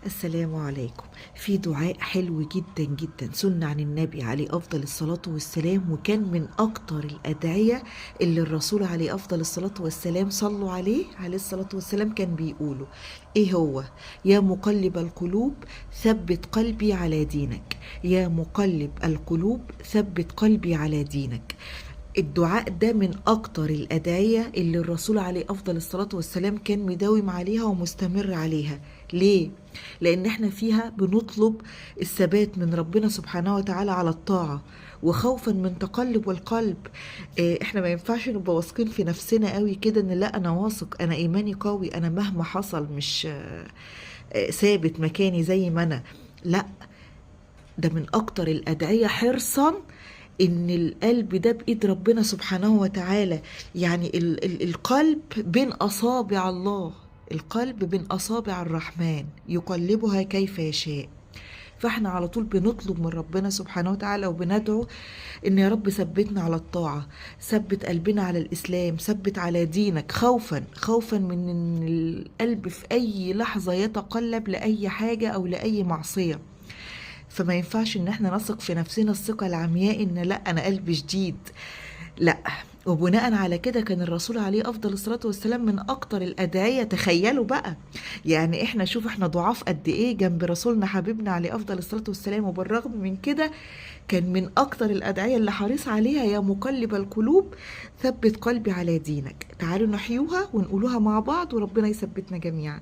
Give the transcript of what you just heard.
السلام عليكم. في دعاء حلو جدا جدا سنة عن النبي عليه أفضل الصلاة والسلام، وكان من أكتر الأدعية اللي الرسول عليه أفضل الصلاة والسلام صلوا عليه الصلاة والسلام كان بيقوله. إيه هو؟ يا مقلب القلوب ثبت قلبي على دينك، يا مقلب القلوب ثبت قلبي على دينك. الدعاء ده من أكتر الأدعية اللي الرسول عليه أفضل الصلاة والسلام كان مداوم عليها ومستمر عليها. ليه؟ لأن احنا فيها بنطلب الثبات من ربنا سبحانه وتعالى على الطاعة، وخوفا من تقلب القلب. احنا ما ينفعش نبقى واثقين في نفسنا قوي كده ان لا انا واثق، انا ايماني قوي، انا مهما حصل مش ثابت مكاني زي ما انا. لا، ده من اكتر الادعية حرصا ان القلب ده بايد ربنا سبحانه وتعالى. يعني القلب بين اصابع الله، القلب بين اصابع الرحمن يقلبها كيف يشاء. فاحنا على طول بنطلب من ربنا سبحانه وتعالى وبندعو ان يا رب ثبتنا على الطاعة، ثبت قلبنا على الاسلام، ثبت على دينك، خوفا من ان القلب في اي لحظة يتقلب لاي حاجة او لاي معصية. فما ينفعش ان احنا نثق في نفسنا الثقة العمياء ان لا انا قلبي شديد، لا. وبناء على كده كان الرسول عليه افضل الصلاة والسلام من اكتر الادعية. تخيلوا بقى، يعني احنا شوف احنا ضعاف قد ايه جنب رسولنا حبيبنا عليه افضل الصلاة والسلام، وبالرغم من كده كان من اكتر الادعية اللي حريص عليها يا مقلب القلوب ثبت قلبي على دينك. تعالوا نحيوها ونقولوها مع بعض وربنا يثبتنا جميعا.